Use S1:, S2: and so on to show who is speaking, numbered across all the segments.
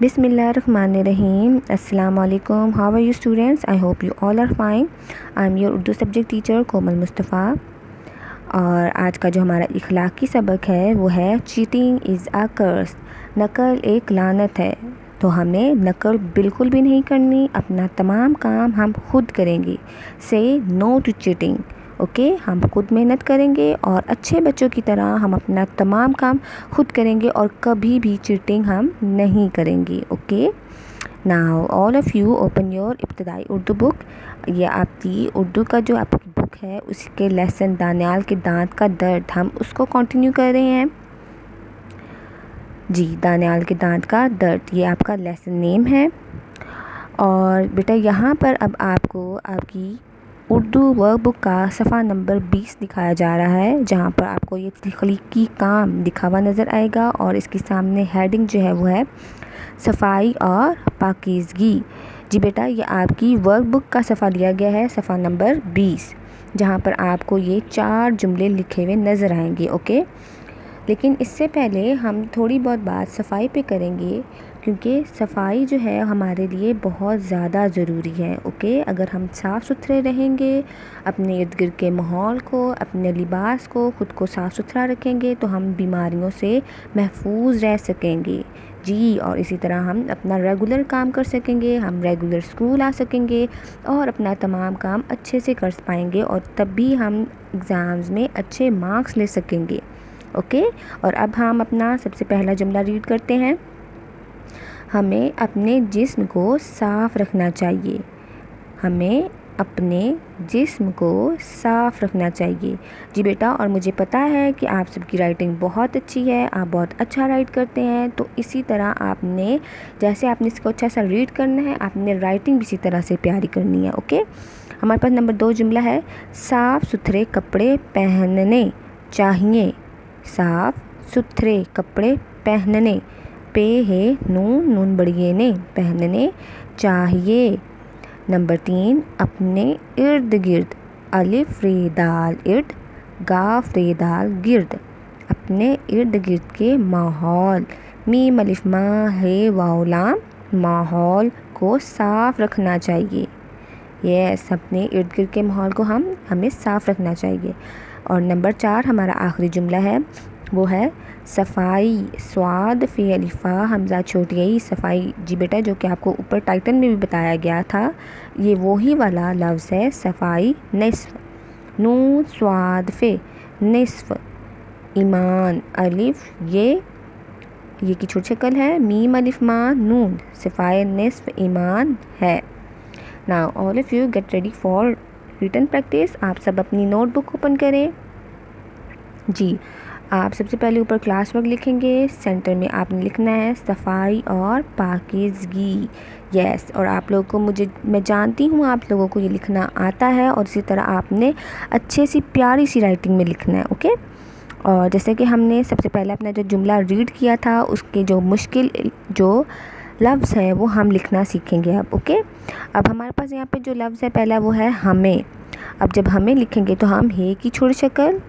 S1: Bismillahirrahmanirrahim. Assalamu alaikum. How are you students? I hope you all are fine. I am your Urdu subject teacher कोमल मुस्तफ़ा. और आज का जो हमारा इखलाकी सबक है वो है चीटिंग इज़ अ कर्स. नकल एक लानत है. तो हमें नकल बिल्कुल भी नहीं करनी. अपना तमाम काम हम खुद करेंगे. से नो टू चीटिंग. ओके हम खुद मेहनत करेंगे और अच्छे बच्चों की तरह हम अपना तमाम काम खुद करेंगे और कभी भी चीटिंग हम नहीं करेंगे. Okay now all of you open your इब्तदाई उर्दू बुक. ये आपकी उर्दू का जो आपकी बुक है उसके लेसन दानियाल के दांत का दर्द हम उसको कंटिन्यू कर रहे हैं. जी दानियाल के दांत का दर्द ये आपका लेसन नेम है. और बेटा यहाँ पर अब आपको आपकी उर्दू वर्कबुक का सफ़ा नंबर 20 दिखाया जा रहा है, जहाँ पर आपको ये तख्लीकी काम लिखा हुआ नज़र आएगा और इसके सामने हेडिंग जो है वो है सफाई और पाकीज़गी. जी बेटा ये आपकी वर्कबुक का सफ़ा लिया गया है, सफ़ा नंबर 20, जहाँ पर आपको ये 4 जुमले लिखे हुए नज़र आएंगे. ओके लेकिन इससे पहले हम थोड़ी बहुत बात सफाई पे करेंगे, क्योंकि सफाई जो है हमारे लिए बहुत ज़्यादा ज़रूरी है. ओके अगर हम साफ़ सुथरे रहेंगे, अपने इर्द गिर्द के माहौल को, अपने लिबास को, ख़ुद को साफ़ सुथरा रखेंगे तो हम बीमारियों से महफूज रह सकेंगे. जी और इसी तरह हम अपना रेगुलर काम कर सकेंगे, हम रेगुलर स्कूल आ सकेंगे और अपना तमाम काम अच्छे से कर पाएंगे और तब भी हम एग्ज़ाम्स में अच्छे मार्क्स ले सकेंगे. ओके और अब हम अपना सबसे पहला जुमला रीड करते हैं. हमें अपने जिस्म को साफ़ रखना चाहिए. हमें अपने जिस्म को साफ़ रखना चाहिए. जी बेटा और मुझे पता है कि आप सबकी राइटिंग बहुत अच्छी है, आप बहुत अच्छा राइट करते हैं. तो इसी तरह आपने जैसे आपने इसको अच्छा सा रीड करना है, आपने राइटिंग भी इसी तरह से प्यारी करनी है. ओके हमारे पास नंबर 2 जुमला है साफ़ सुथरे कपड़े पहनने चाहिए. साफ़ सुथरे कपड़े पहनने पे है नून नून बड़िए ने पहनने चाहिए. नंबर 3 अपने इर्द गिर्द अलिफ रे दाल इर्द गाफ रे दाल गिर्द. अपने इर्द गिर्द के माहौल मीम अलिफ मा है वाउलाम माहौल को साफ़ रखना चाहिए. यस अपने इर्द गिर्द के माहौल को हमें साफ़ रखना चाहिए. और नंबर 4 हमारा आखिरी जुमला है वो है सफाई. स्वाद फ़े अलिफ़ा हमज़ा छोटी आई सफाई. जी बेटा जो कि आपको ऊपर टाइटल में भी बताया गया था, ये वही वाला लफ्ज़ है सफाई. निस्फ़ नून स्वाद फ़े निस्फ़ ईमान अलिफ ये की छोटी शक्ल है मीम अलिफ मा नून सफाई निस्फ़ ईमान है. Now all of you get ready for written practice. आप सब अपनी नोटबुक ओपन करें. जी आप सबसे पहले ऊपर क्लास वर्क लिखेंगे. सेंटर में आपने लिखना है सफाई और पाकीज़गी. यस और आप लोगों को मैं जानती हूँ आप लोगों को ये लिखना आता है और इसी तरह आपने अच्छे सी प्यारी सी राइटिंग में लिखना है. ओके और जैसे कि हमने सबसे पहले अपना जो जुमला रीड किया था उसके जो मुश्किल जो लफ्ज़ है वो हम लिखना सीखेंगे अब. ओके अब हमारे पास यहाँ पे जो लफ्ज़ है पहला वो है हमें. अब जब हमें लिखेंगे तो हम हे की छोटी शक्ल,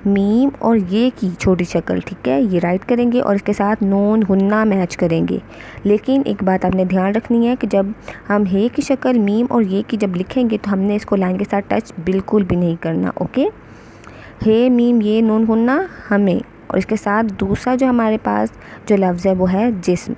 S1: मीम और ये की छोटी शक्ल, ठीक है, ये राइट करेंगे और इसके साथ नून गुन्ना मैच करेंगे. लेकिन एक बात आपने ध्यान रखनी है कि जब हम हे की शक्ल, मीम और ये की जब लिखेंगे तो हमने इसको लाइन के साथ टच बिल्कुल भी नहीं करना. ओके हे मीम ये नून गुन्ना हमें और इसके साथ दूसरा जो हमारे पास जो लफ्ज़ है वो है जिस्म.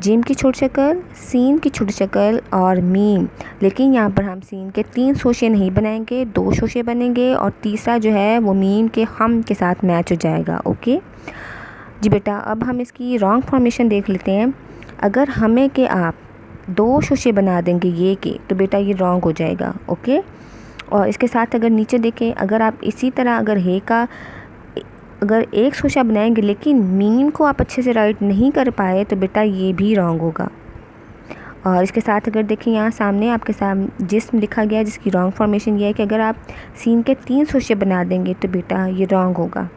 S1: जिम की छोटी शक्ल, सीन की छोटी शक्ल और मीम. लेकिन यहाँ पर हम सीन के 3 शोशे नहीं बनाएंगे, 2 शोशे बनेंगे और तीसरा जो है वो मीम के हम के साथ मैच हो जाएगा. ओके जी बेटा अब हम इसकी रॉन्ग फॉर्मेशन देख लेते हैं. अगर हमें के आप 2 शोशे बना देंगे ये के तो बेटा ये रॉन्ग हो जाएगा. ओके और इसके साथ अगर नीचे देखें अगर आप इसी तरह अगर हे का अगर एक शोशा बनाएंगे लेकिन मीम को आप अच्छे से राइट नहीं कर पाए तो बेटा ये भी रॉन्ग होगा. और इसके साथ अगर देखें यहाँ सामने आपके सामने जिस्म लिखा गया है जिसकी रॉन्ग फॉर्मेशन ये है कि अगर आप सीन के 3 शोशे बना देंगे तो बेटा ये रॉन्ग होगा.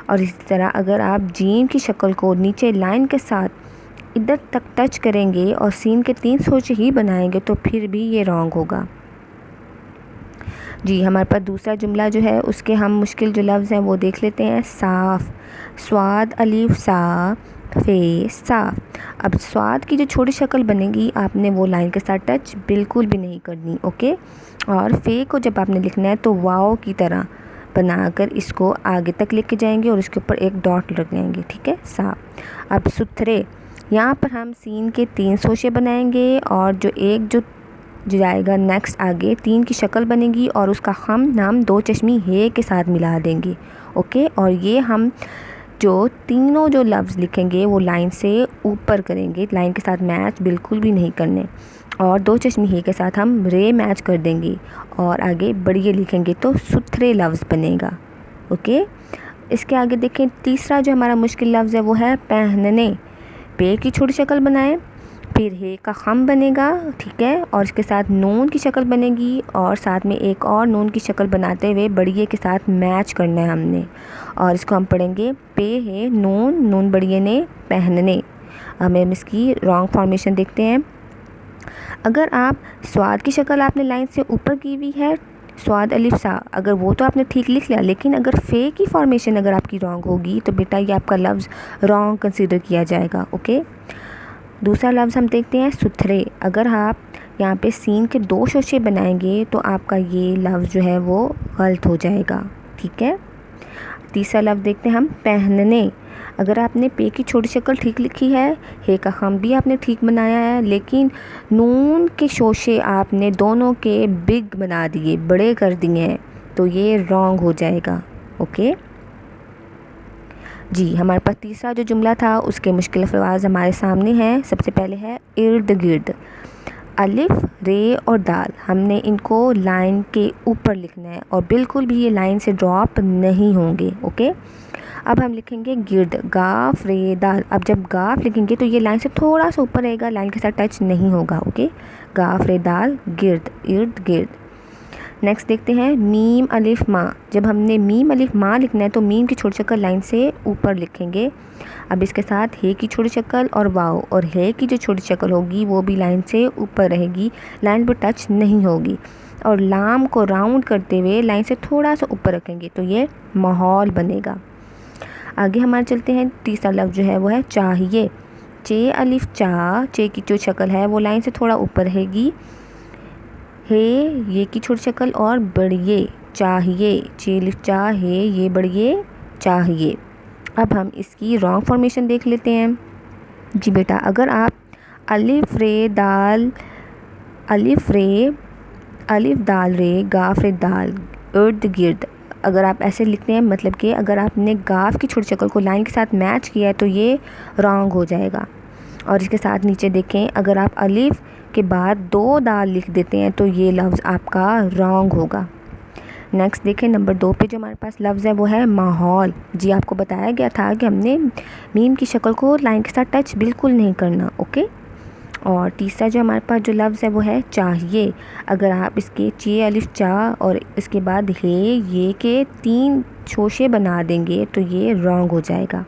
S1: और इसी तरह अगर आप जीम की शक्ल को नीचे लाइन के साथ इधर तक टच करेंगे और सीन के 3 शोशे ही बनाएंगे तो फिर भी ये रॉन्ग होगा. जी हमारे पास दूसरा जुमला जो है उसके हम मुश्किल जो लफ्ज़ हैं वो देख लेते हैं. साफ़ स्वाद अलिफ सा फे साफ। अब स्वाद की जो छोटी शक्ल बनेगी आपने वो लाइन के साथ टच बिल्कुल भी नहीं करनी, ओके। और फे को जब आपने लिखना है तो वाव की तरह बनाकर इसको आगे तक लेके जाएंगे और इसके ऊपर एक डॉट लगाएंगे, ठीक है, साफ। अब सुथरे, यहाँ पर हम सीन के 3 शोशे बनाएंगे और जो जाएगा नेक्स्ट आगे 3 की शक्ल बनेगी और उसका हम नाम 2 चश्मी हे के साथ मिला देंगे, ओके। और ये हम जो तीनों जो लफ्ज़ लिखेंगे वो लाइन से ऊपर करेंगे, लाइन के साथ मैच बिल्कुल भी नहीं करने। और 2 चश्मी हे के साथ हम रे मैच कर देंगे और आगे बढ़िए लिखेंगे तो सुथरे लफ्ज़ बनेगा, ओके। इसके आगे देखें, तीसरा जो हमारा मुश्किल लफ्ज़ है वो है पहनने। पे की छोटी शक्ल बनाएं, फिर हे का खम बनेगा, ठीक है, और इसके साथ नून की शक्ल बनेगी और साथ में एक और नून की शक्ल बनाते हुए बढ़िए के साथ मैच करना है हमने। और इसको हम पढ़ेंगे पे है नून, नून बढ़िए ने पहनने। हम इसकी रॉन्ग फॉर्मेशन देखते हैं। अगर आप स्वाद की शक्ल आपने लाइन से ऊपर की हुई है, स्वाद अलिफ सा, अगर वो तो आपने ठीक लिख लिया, लेकिन अगर फ़े की फॉर्मेशन अगर आपकी रॉन्ग होगी तो बेटा ये आपका लफ्ज़ रॉन्ग कंसीडर किया जाएगा, ओके। दूसरा लफ्ज़ हम देखते हैं सुथरे। अगर आप यहाँ पे सीन के 2 शोशे बनाएंगे तो आपका ये लफ्ज़ जो है वो गलत हो जाएगा, ठीक है। तीसरा लफ्ज़ देखते हैं हम पहनने। अगर आपने पे की छोटी शक्ल ठीक लिखी है, हे का खम भी आपने ठीक बनाया है, लेकिन नून के शोशे आपने दोनों के बिग बना दिए, बड़े कर दिए हैं, तो ये रॉन्ग हो जाएगा, ओके जी। हमारे पास तीसरा जो जुमला था उसके मुश्किल अल्फाज हमारे सामने हैं। सबसे पहले है इर्द गिर्द। अलिफ, रे और दाल हमने इनको लाइन के ऊपर लिखना है और बिल्कुल भी ये लाइन से ड्रॉप नहीं होंगे, ओके। अब हम लिखेंगे गिर्द, गाफ रे दाल। अब जब गाफ लिखेंगे तो ये लाइन से थोड़ा सा ऊपर रहेगा, लाइन के साथ टच नहीं होगा, ओके। गाफ रे दाल गिर्द, इर्द गिर्द। नेक्स्ट देखते हैं मीम अलिफ माँ। जब हमने मीम अलिफ माँ लिखना है तो मीम की छोटी शक्ल लाइन से ऊपर लिखेंगे। अब इसके साथ हे की छोटी शक्ल और वाव, और हे की जो छोटी शक्ल होगी वो भी लाइन से ऊपर रहेगी, लाइन पर टच नहीं होगी। और लाम को राउंड करते हुए लाइन से थोड़ा सा ऊपर रखेंगे तो ये माहौल बनेगा। आगे हमारे चलते हैं, तीसरा लफ्ज़ जो है वो है चाहिए। चे अलिफ चा, चे की जो शक्ल है वो लाइन से थोड़ा ऊपर रहेगी। हे ये की छोटी शक्ल और बढ़िए, चाहिए, चे अलिफ चा है, ये बढ़िए चाहिए। अब हम इसकी रॉन्ग फॉर्मेशन देख लेते हैं। जी बेटा, अगर आप अलिफ रे दाल, अलिफ दाल रे, गाफ रे दाल, इर्द गिर्द, अगर आप ऐसे लिखते हैं, मतलब कि अगर आपने गाफ की छोटी शक्ल को लाइन के साथ मैच किया है तो ये रॉन्ग हो जाएगा। और इसके साथ नीचे देखें, अगर आप अलिफ के बाद 2 दाल लिख देते हैं तो ये लफ्ज़ आपका रॉन्ग होगा। नेक्स्ट देखें, नंबर 2 पे जो हमारे पास लफ्ज़ है वो है माहौल। जी आपको बताया गया था कि हमने मीम की शक्ल को लाइन के साथ टच बिल्कुल नहीं करना, ओके। और तीसरा जो हमारे पास जो लफ्ज़ है वो है चाहिए। अगर आप इसके चे अलिफ चा और इसके बाद हे ये के 3 शोशे बना देंगे तो ये रॉन्ग हो जाएगा।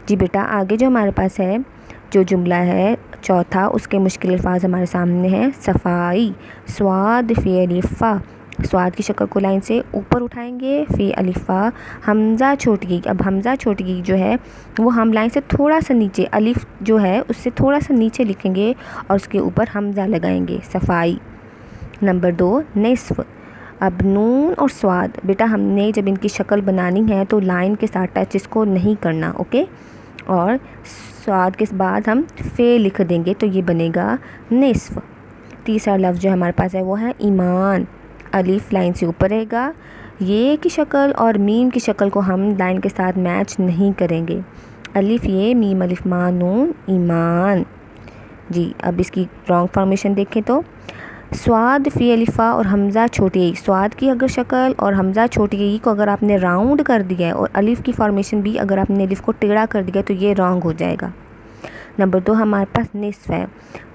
S1: जी बेटा, आगे जो हमारे पास है जो जुमला है चौथा, उसके मुश्किल अल्फाज हमारे सामने हैं। सफाई, स्वाद फे अलिफ़ा। स्वाद की शक्ल को लाइन से ऊपर उठाएंगे, फे अलिफ़ा। हमज़ा छोटी, अब हमज़ा छोटी जो है वो हम लाइन से थोड़ा सा नीचे, अलिफ जो है उससे थोड़ा सा नीचे लिखेंगे और उसके ऊपर हमज़ा लगाएंगे, सफाई। नंबर 2 निस्फ़। अब नून और स्वाद, बेटा हमने जब इनकी शक्ल बनानी है तो लाइन के साथ टच इसको नहीं करना, ओके। और स्वाद के बाद हम फ़े लिख देंगे तो ये बनेगा निस्फ़। तीसरा लफ्ज़ जो हमारे पास है वो है ईमान। अलिफ लाइन से ऊपर रहेगा, ये की शक्ल और मीम की शक्ल को हम लाइन के साथ मैच नहीं करेंगे। अलिफ ये, मीम अलिफ मा नून, ईमान। जी अब इसकी रॉन्ग फॉर्मेशन देखें तो स्वाद फ़ी अलिफ़ा और हमज़ा छोटी ई, स्वाद की अगर शक्ल और हमज़ा छोटी ई को अगर आपने राउंड कर दिया है और अलिफ़ की फॉर्मेशन भी अगर आपने अलिफ़ को टेढ़ा कर दिया तो ये रॉन्ग हो जाएगा। नंबर 2 हमारे पास निस्फ़ है।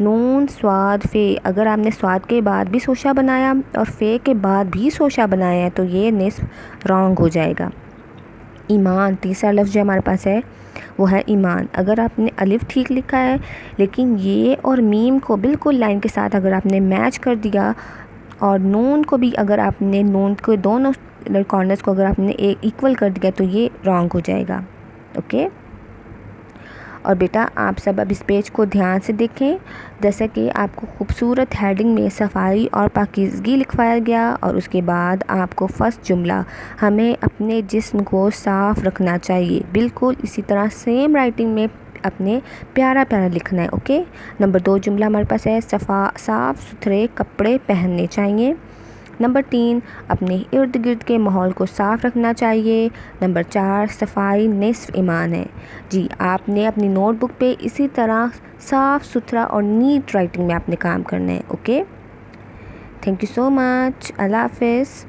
S1: नून स्वाद फ़े, अगर आपने स्वाद के बाद भी सोशा बनाया और फ़े के बाद भी सोशा बनाया है तो ये निस्फ़ रॉन्ग हो जाएगा। ईमान, तीसरा लफ्ज़ जो हमारे पास है वो है ईमान। अगर आपने अलिफ ठीक लिखा है लेकिन ये और मीम को बिल्कुल लाइन के साथ अगर आपने मैच कर दिया और नून को भी अगर आपने नून के दोनों कॉर्नर्स को अगर आपने इक्वल कर दिया तो ये रॉन्ग हो जाएगा, ओके। اور بیٹا آپ سب اب اس پیج کو دھیان سے دیکھیں، جیسا کہ آپ کو خوبصورت ہیڈنگ میں صفائی اور پاکیزگی لکھوایا گیا، اور اس کے بعد آپ کو فرسٹ جملہ ہمیں اپنے جسم کو صاف رکھنا چاہیے، بالکل اسی طرح سیم رائٹنگ میں اپنے پیارا پیارا لکھنا ہے، اوکے۔ نمبر 2 جملہ ہمارے پاس ہے صاف ستھرے کپڑے پہننے چاہیے۔ نمبر 3 اپنے ارد گرد کے ماحول کو صاف رکھنا چاہیے۔ نمبر 4 صفائی نصف ایمان ہے۔ جی آپ نے اپنی نوٹ بک پہ اسی طرح صاف ستھرا اور نیٹ رائٹنگ میں آپ نے کام کرنا ہے، اوکے۔ تھینک یو سو مچ، اللہ حافظ۔